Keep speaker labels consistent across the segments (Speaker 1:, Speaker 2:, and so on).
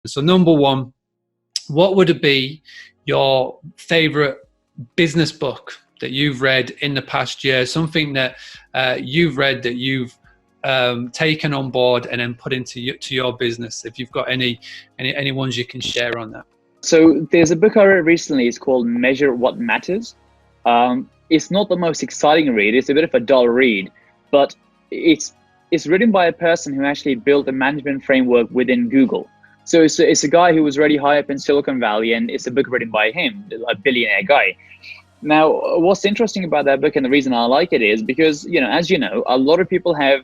Speaker 1: So number one, what would it be your favorite business book that you've read in the past year? Something that you've read that you've taken on board and then put into your business. If you've got any ones you can share on that.
Speaker 2: So there's a book I read recently. It's called Measure What Matters. It's not the most exciting read. It's a bit of a dull read, but it's written by a person who actually built a management framework within Google. So it's a guy who was really high up in Silicon Valley, and it's a book written by him, a billionaire guy. Now, what's interesting about that book, and the reason I like it, is because, as you know, a lot of people have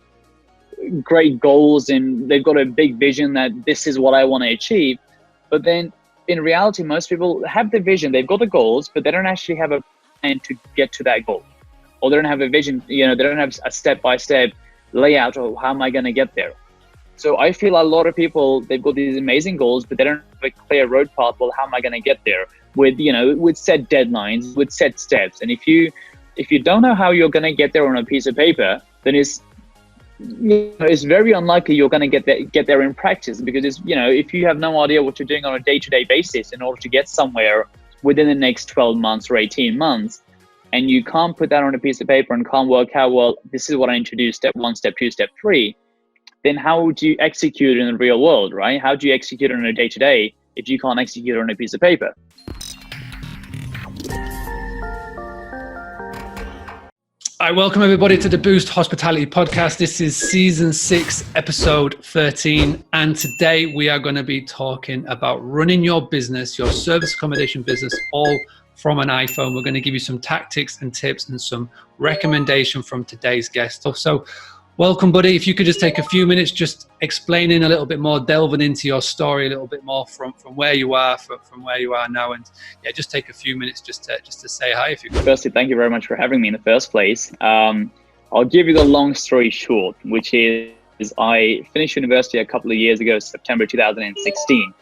Speaker 2: great goals and they've got a big vision that this is what I want to achieve. But then in reality, most people have the vision, they've got the goals, but they don't actually have a plan to get to that goal. Or they don't have a vision, they don't have a step-by-step layout of how am I going to get there. So I feel a lot of people, they've got these amazing goals, but they don't have a clear road path. Well, how am I going to get there with set deadlines, with set steps? And if you don't know how you're going to get there on a piece of paper, then it's very unlikely you're going to get there in practice, because if you have no idea what you're doing on a day-to-day basis in order to get somewhere within the next 12 months or 18 months, and you can't put that on a piece of paper and can't work out, well, this is what I need to do, step 1, step 2, step 3, then how do you execute in the real world, right? How do you execute on a day-to-day if you can't execute on a piece of paper?
Speaker 1: All right, welcome everybody to the Boost Hospitality Podcast. This is season 6, episode 13. And today we are going to be talking about running your business, your service accommodation business, all from an iPhone. We're going to give you some tactics and tips and some recommendation from today's guest. So welcome, buddy. If you could just take a few minutes, just explaining a little bit more, delving into your story a little bit more from where you are, from where you are now, and just take a few minutes just to say hi. If you could.
Speaker 2: Firstly, thank you very much for having me in the first place. I'll give you the long story short, which is I finished university a couple of years ago, September 2016.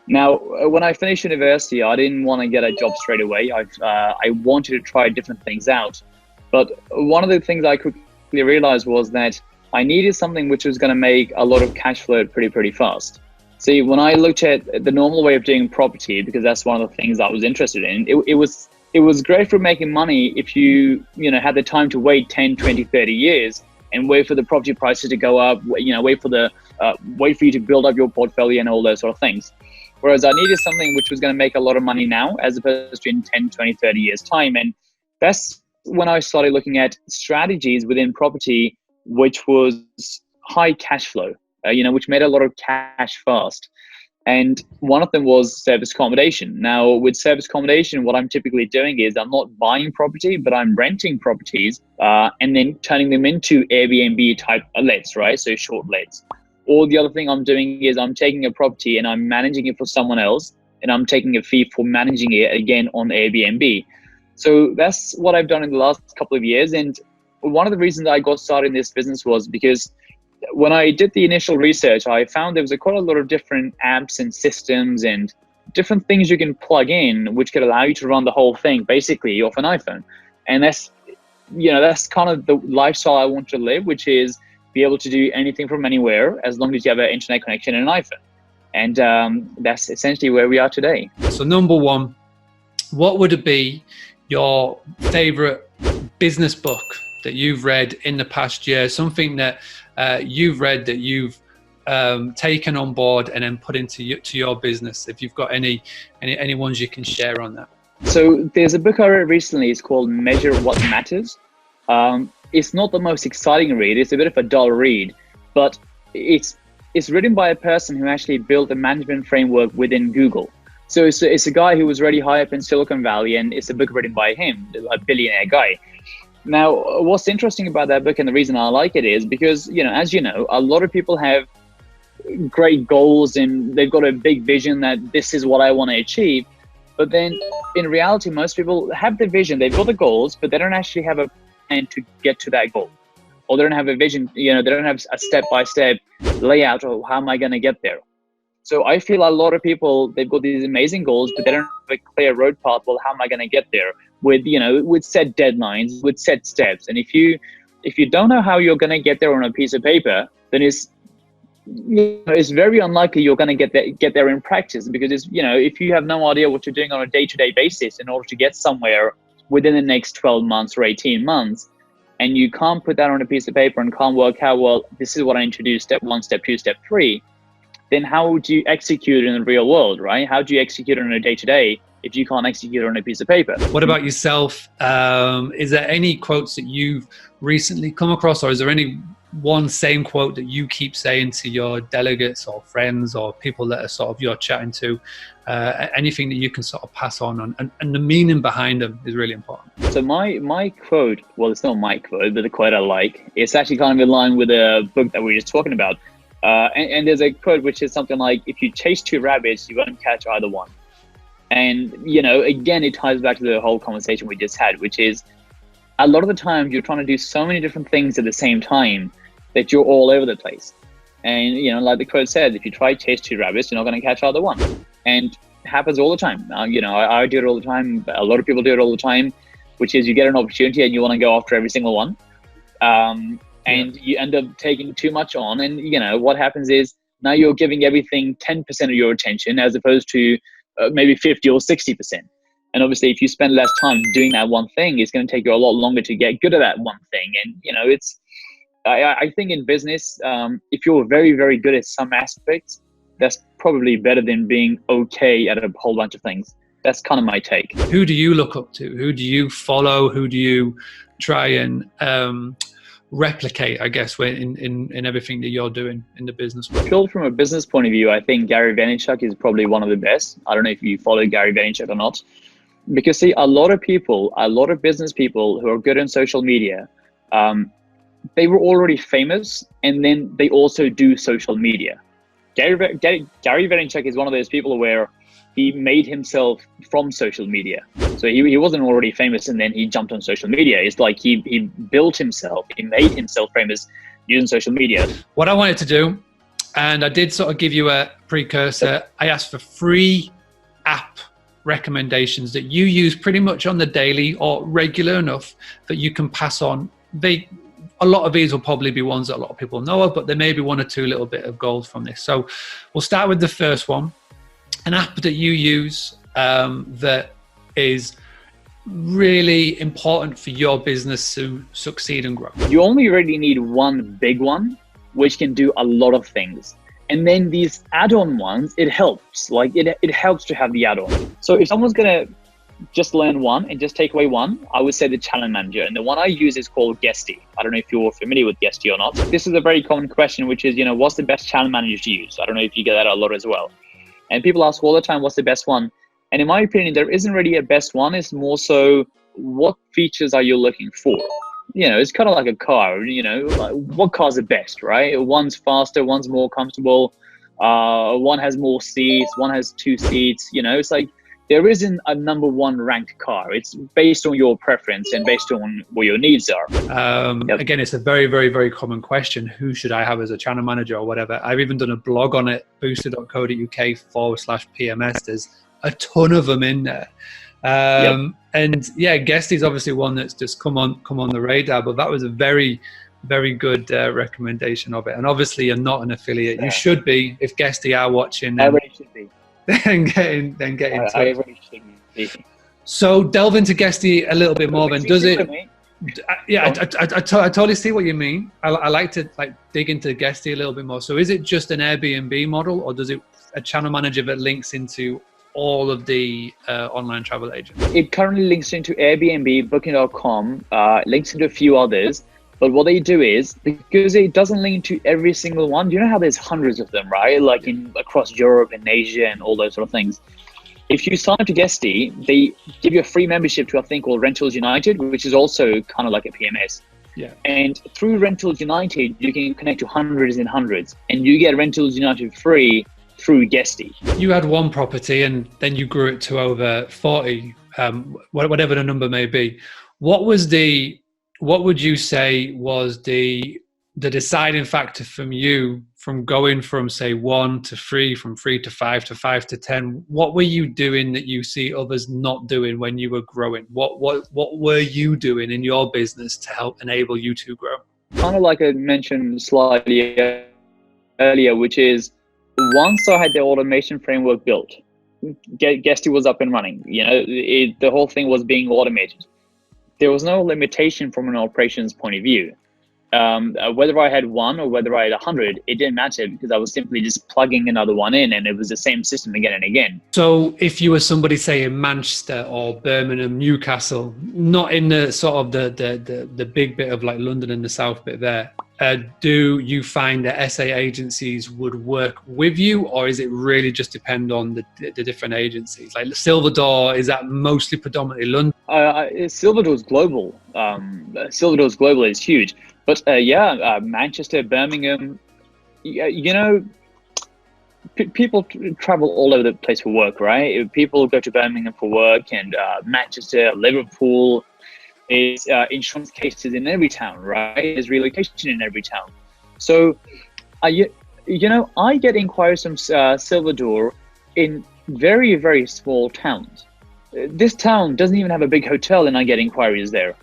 Speaker 2: Now, when I finished university, I didn't want to get a job straight away. I wanted to try different things out, but one of the things I quickly realized was that I needed something which was going to make a lot of cash flow pretty fast. See, when I looked at the normal way of doing property, because that's one of the things I was interested in, it was great for making money if you had the time to wait 10, 20, 30 years and wait for the property prices to go up, wait for you to build up your portfolio and all those sort of things. Whereas I needed something which was going to make a lot of money now, as opposed to in 10, 20, 30 years time. And that's when I started looking at strategies within property, which was high cash flow, which made a lot of cash fast. And one of them was service accommodation. Now, with service accommodation, what I'm typically doing is I'm not buying property, but I'm renting properties and then turning them into Airbnb type lets, right? So short lets. Or the other thing I'm doing is I'm taking a property and I'm managing it for someone else, and I'm taking a fee for managing it again on Airbnb. So that's what I've done in the last couple of years. And one of the reasons I got started in this business was because when I did the initial research, I found there was quite a lot of different apps and systems and different things you can plug in, which could allow you to run the whole thing basically off an iPhone. And that's kind of the lifestyle I want to live, which is be able to do anything from anywhere as long as you have an internet connection and an iPhone. And that's essentially where we are today.
Speaker 1: So number one, what would it be your favorite business book that you've read in the past year? Something that you've read that you've taken on board and then put into your business. If you've got any ones you can share on that.
Speaker 2: So there's a book I read recently. It's called Measure What Matters. It's not the most exciting read. It's a bit of a dull read, but it's written by a person who actually built a management framework within Google. So it's a guy who was really high up in Silicon Valley, and it's a book written by him, a billionaire guy. Now, what's interesting about that book, and the reason I like it, is because, as you know, a lot of people have great goals and they've got a big vision that this is what I want to achieve. But then in reality, most people have the vision, they've got the goals, but they don't actually have a plan to get to that goal. Or they don't have a vision, they don't have a step-by-step layout of how am I going to get there. So I feel a lot of people, they've got these amazing goals, but they don't have a clear road path. Well, how am I going to get there with set deadlines, with set steps? And if you don't know how you're going to get there on a piece of paper, then it's it's very unlikely you're going to get there in practice, because it's, if you have no idea what you're doing on a day-to-day basis in order to get somewhere within the next 12 months or 18 months, and you can't put that on a piece of paper and can't work out, well, this is what I introduced, step 1, step 2, step 3, then how would you execute it in the real world, right? How do you execute it on a day-to-day if you can't execute it on a piece of paper?
Speaker 1: What about yourself? Is there any quotes that you've recently come across, or is there any one same quote that you keep saying to your delegates or friends or people that are sort of you're chatting to? Anything that you can sort of pass on, and the meaning behind them is really important.
Speaker 2: So my quote, well, it's not my quote, but the quote I like, it's actually kind of in line with a book that we were just talking about. And there's a quote which is something like, if you chase 2 rabbits, you won't catch either one. And, again, it ties back to the whole conversation we just had, which is a lot of the times you're trying to do so many different things at the same time that you're all over the place. And, like the quote said, if you try to chase 2 rabbits, you're not going to catch either one. And it happens all the time. I do it all the time. A lot of people do it all the time, which is you get an opportunity and you want to go after every single one. And you end up taking too much on. And, what happens is now you're giving everything 10% of your attention as opposed to maybe 50 or 60%. And obviously, if you spend less time doing that one thing, it's going to take you a lot longer to get good at that one thing. And, I think in business, if you're very, very good at some aspects, that's probably better than being okay at a whole bunch of things. That's kind of my take.
Speaker 1: Who do you look up to? Who do you follow? Who do you try and replicate, I guess, in everything that you're doing in the business world?
Speaker 2: Purely from a business point of view, I think Gary Vaynerchuk is probably one of the best. I don't know if you follow Gary Vaynerchuk or not, because see, a lot of business people who are good on social media, they were already famous, and then they also do social media. Gary Vaynerchuk is one of those people where he made himself from social media. So he wasn't already famous and then he jumped on social media. It's like he built himself, he made himself famous using social media.
Speaker 1: What I wanted to do, and I did sort of give you a precursor, I asked for 3 app recommendations that you use pretty much on the daily or regular enough that you can pass on. A lot of these will probably be ones that a lot of people know of, but there may be 1 or 2 little bit of gold from this. So we'll start with the first one. An app that you use that is really important for your business to succeed and grow.
Speaker 2: You only really need one big one, which can do a lot of things. And then these add-on ones, it helps. Like it helps to have the add-on. So if someone's going to just learn one and just take away one, I would say the channel manager. And the one I use is called Guesty. I don't know if you're familiar with Guesty or not. This is a very common question, which is, what's the best channel manager to use? I don't know if you get that a lot as well. And people ask all the time, what's the best one? And in my opinion, there isn't really a best one. It's more so, what features are you looking for? It's kind of like a car, like what car's the best, right? One's faster, one's more comfortable. One has more seats, one has 2 seats. It's like, there isn't a number 1 ranked car. It's based on your preference and based on what your needs are.
Speaker 1: Again, it's a very, very, very common question. Who should I have as a channel manager or whatever? I've even done a blog on it, booster.co.uk/PMS. There's a ton of them in there. And yeah, Guesty is obviously one that's just come on the radar, but that was a very, very good recommendation of it. And obviously you're not an affiliate. You should be. If Guesty are watching,
Speaker 2: I really should be.
Speaker 1: then get into
Speaker 2: I
Speaker 1: it.
Speaker 2: really should be.
Speaker 1: So delve into Guesty a little bit more. Then does it? Yeah, I totally see what you mean. I like to dig into Guesty a little bit more. So is it just an Airbnb model, or does it a channel manager that links into all of the online travel agents?
Speaker 2: It currently links into Airbnb, Booking.com, links into a few others. But what they do is, because it doesn't link to every single one, you know how there's hundreds of them, right? Like across Europe and Asia and all those sort of things. If you sign up to Guesty, they give you a free membership to a thing called Rentals United, which is also kind of like a PMS.
Speaker 1: Yeah.
Speaker 2: And through Rentals United, you can connect to hundreds and hundreds, and you get Rentals United free through Guesty.
Speaker 1: You had 1 property and then you grew it to over 40, whatever the number may be. What would you say was the deciding factor from going from say 1 to 3, from 3 to 5 to 5 to 10? What were you doing that you see others not doing when you were growing? What were you doing in your business to help enable you to grow?
Speaker 2: Kind of like I mentioned slightly earlier, which is once I had the automation framework built, Guesty was up and running. The whole thing was being automated. There was no limitation from an operations point of view. Whether I had one or whether I had 100, it didn't matter because I was simply just plugging another one in, and it was the same system again and again.
Speaker 1: So if you were somebody, say, in Manchester or Birmingham, Newcastle, not in the sort of the big bit of like London and the south bit there, do you find that SA agencies would work with you, or is it really just depend on the different agencies? Like Silverdoor, is that mostly predominantly London?
Speaker 2: Silverdoor's global. Silverdoor's global is huge. But Manchester, Birmingham, people travel all over the place for work, right? People go to Birmingham for work, and Manchester, Liverpool. Is insurance cases in every town, right? There's relocation in every town. So, I get inquiries from Silverdoor in very, very small towns. This town doesn't even have a big hotel, and I get inquiries there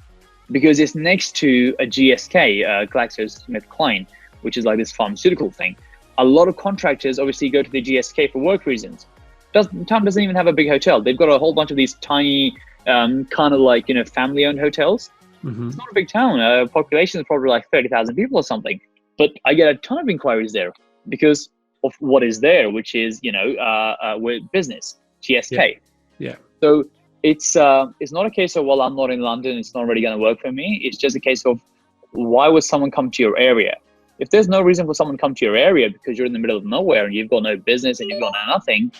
Speaker 2: because it's next to a GSK, GlaxoSmithKline, which is like this pharmaceutical thing. A lot of contractors obviously go to the GSK for work reasons. The town doesn't even have a big hotel. They've got a whole bunch of these tiny kind of like, family-owned hotels. Mm-hmm. It's not a big town. Population is probably like 30,000 people or something. But I get a ton of inquiries there because of what is there, which is, with business, GSK.
Speaker 1: Yeah.
Speaker 2: So it's not a case of, well, I'm not in London, it's not really going to work for me. It's just a case of, why would someone come to your area? If there's no reason for someone to come to your area because you're in the middle of nowhere and you've got no business and you've got nothing,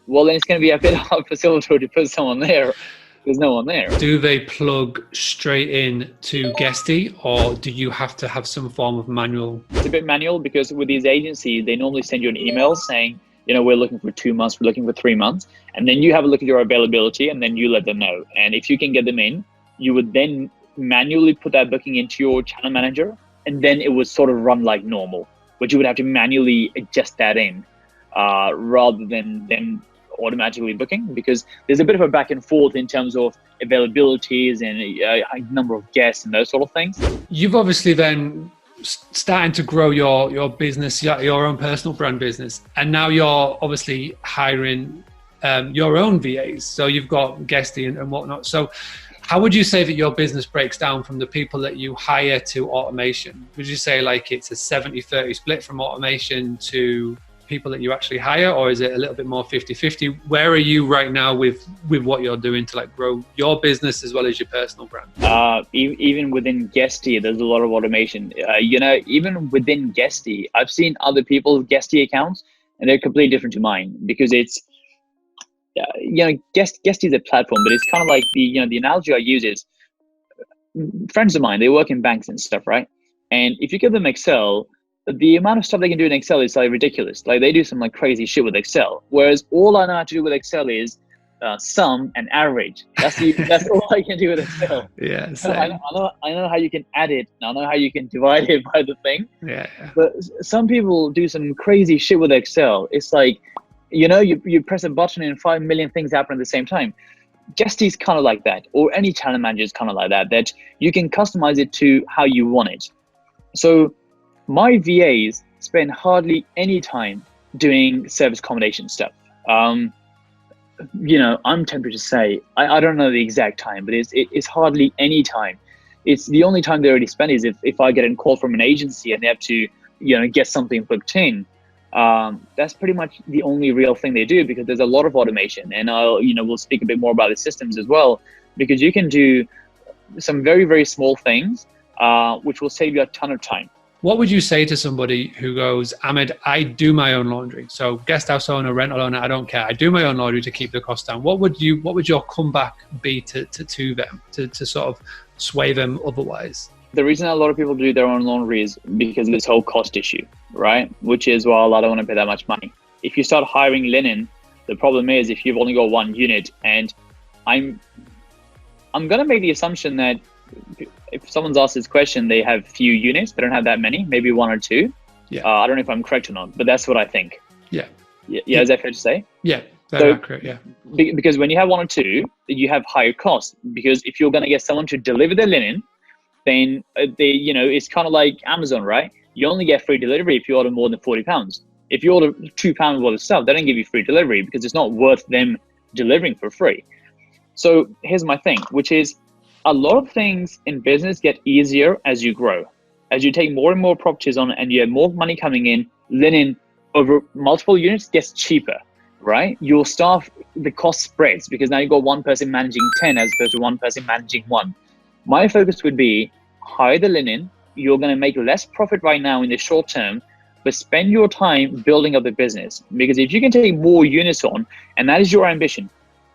Speaker 2: well, then it's going to be a bit hard for Silverdoor to put someone there. There's no one there.
Speaker 1: Do they plug straight in to Guesty, or do you have to have some form of manual?
Speaker 2: It's a bit manual because with these agencies, they normally send you an email saying, we're looking for 2 months, we're looking for 3 months. And then you have a look at your availability and then you let them know. And if you can get them in, you would then manually put that booking into your channel manager. And then it would sort of run like normal, but you would have to manually adjust that in rather than them automatically booking, because there's a bit of a back and forth in terms of availabilities and a number of guests and those sort of things.
Speaker 1: You've obviously then starting to grow your business, your own personal brand business, and now you're obviously hiring your own VAs. So you've got Guesty and whatnot. So how would you say that your business breaks down from the people that you hire to automation? Would you say like it's a 70-30 split from automation to people that you actually hire, or is it a little bit more 50-50? Where are you right now with what you're doing to like grow your business as well as your personal brand?
Speaker 2: Even within Guesty, there's a lot of automation. Even within Guesty, I've seen other people's Guesty accounts and they're completely different to mine, because it's Guesty is a platform, but it's kind of like the analogy I use is friends of mine, they work in banks and stuff, right? And if you give them Excel, the amount of stuff they can do in Excel is like ridiculous. Like they do some like crazy shit with Excel. Whereas all I know how to do with Excel is sum and average. That's all I can do with Excel.
Speaker 1: Yeah.
Speaker 2: I know how you can add it. I know how you can divide it by the thing.
Speaker 1: Yeah.
Speaker 2: But some people do some crazy shit with Excel. It's like, you press a button and 5 million things happen at the same time. Guesty's kind of like that, or any channel manager is kind of like that you can customize it to how you want it. So my VAs spend hardly any time doing service accommodation stuff. I'm tempted to say, I don't know the exact time, but it's hardly any time. It's the only time they already spend is if I get a call from an agency and they have to, get something booked in. That's pretty much the only real thing they do, because there's a lot of automation, and we'll speak a bit more about the systems as well, because you can do some very, very small things, which will save you a ton of time.
Speaker 1: What would you say to somebody who goes, Ahmed, I do my own laundry. So guest house owner, rental owner, I don't care. I do my own laundry to keep the cost down. What would your comeback be to them to sort of sway them otherwise?
Speaker 2: The reason a lot of people do their own laundry is because of this whole cost issue, right? Which is, well, I don't want to pay that much money. If you start hiring linen, the problem is if you've only got one unit, and I'm going to make the assumption that if someone's asked this question, they have few units. They don't have that many, maybe one or two.
Speaker 1: Yeah.
Speaker 2: I don't know if I'm correct or not, but that's what I think.
Speaker 1: Yeah.
Speaker 2: Yeah. Is that fair to say?
Speaker 1: Yeah. Very accurate. Yeah.
Speaker 2: Because when you have one or two, you have higher costs. Because if you're going to get someone to deliver their linen, then it's kind of like Amazon, right? you only get free delivery if you order more than £40. If you order £2 worth of stuff, they don't give you free delivery because it's not worth them delivering for free. So here's my thing, which is a lot of things in business get easier as you grow. As you take more and more properties on and you have more money coming in, linen over multiple units gets cheaper, right? Your staff, the cost spreads because now you've got one person managing 10 as opposed to one person managing 1. My focus would be hire the linen. You're going to make less profit right now in the short term, but spend your time building up the business. Because if you can take more units on, and that is your ambition,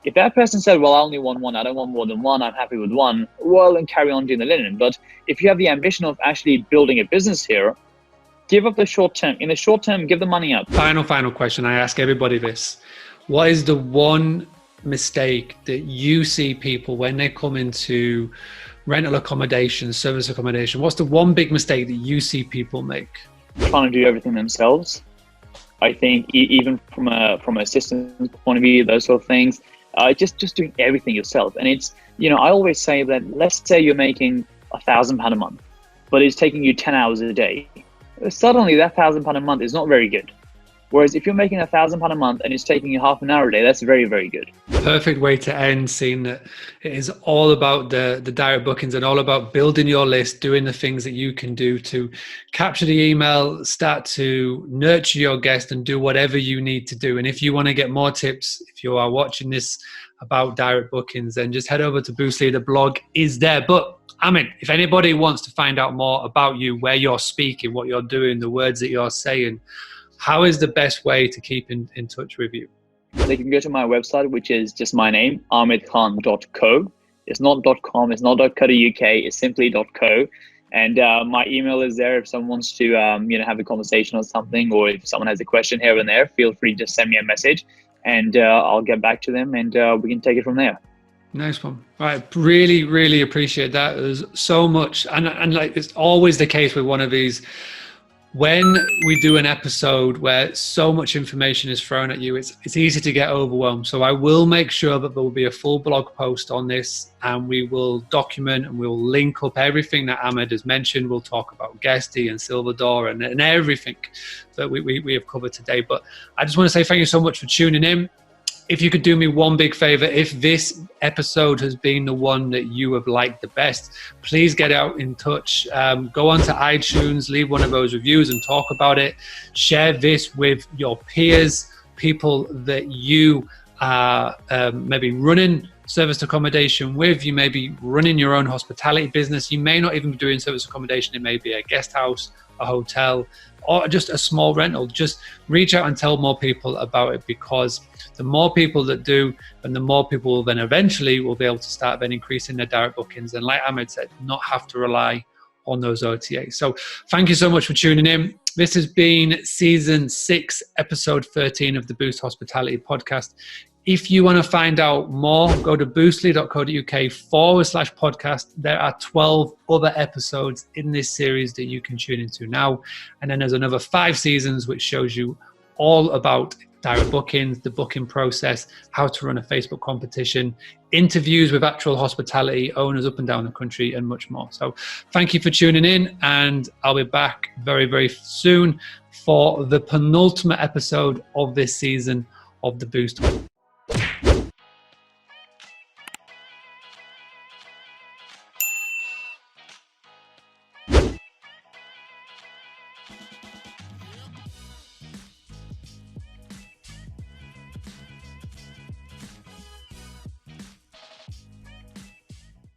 Speaker 2: if that person said, well, I only want 1, I don't want more than 1, I'm happy with 1, well, then carry on doing the linen. But if you have the ambition of actually building a business here, give up the short term. In the short term, give the money up.
Speaker 1: Final question. I ask everybody this. What is the one mistake that you see people when they come into rental accommodation, service accommodation? What's the one big mistake that you see people make?
Speaker 2: Trying to do everything themselves. I think even from a systems point of view, those sort of things, just doing everything yourself. And it's, I always say that let's say you're making £1,000 a month, but it's taking you 10 hours a day. Suddenly that £1,000 a month is not very good. Whereas if you're making £1,000 a month and it's taking you half an hour a day, that's very, very good.
Speaker 1: Perfect way to end, seeing that it is all about the direct bookings and all about building your list, doing the things that you can do to capture the email, start to nurture your guest and do whatever you need to do. And if you want to get more tips, if you are watching this about direct bookings, then just head over to Boostly. The blog is there. But Ahmed, if anybody wants to find out more about you, where you're speaking, what you're doing, the words that you're saying, how is the best way to keep in touch with you?
Speaker 2: They can go to my website, which is just my name, ahmedkhan.co. It's not .com, it's not .co.uk, it's simply .co. And my email is there if someone wants to have a conversation or something, or if someone has a question here and there, feel free to just send me a message and I'll get back to them and we can take it from there.
Speaker 1: Nice one. All right. Really, really appreciate that. There's so much. And like it's always the case with one of these, when we do an episode where so much information is thrown at you, it's easy to get overwhelmed. So I will make sure that there will be a full blog post on this and we will document and we'll link up everything that Ahmed has mentioned. We'll talk about Guesty and Silver Door and everything that we have covered today. But I just want to say thank you so much for tuning in. If you could do me one big favor, if this episode has been the one that you have liked the best, please get out in touch. Go onto iTunes, leave one of those reviews and talk about it. Share this with your peers, people that you are maybe running service accommodation with. You may be running your own hospitality business. You may not even be doing service accommodation. It may be a guest house, a hotel, or just a small rental. Just reach out and tell more people about it, because the more people that do, and the more people then eventually will be able to start then increasing their direct bookings. And like Ahmed said, not have to rely on those OTAs. So thank you so much for tuning in. This has been season 6, episode 13 of the Boost Hospitality podcast. If you want to find out more, go to boostly.co.uk/podcast. There are 12 other episodes in this series that you can tune into now. And then there's another 5 seasons, which shows you all about direct bookings, the booking process, how to run a Facebook competition, interviews with actual hospitality owners up and down the country, and much more. So thank you for tuning in, and I'll be back very, very soon for the penultimate episode of this season of the Boost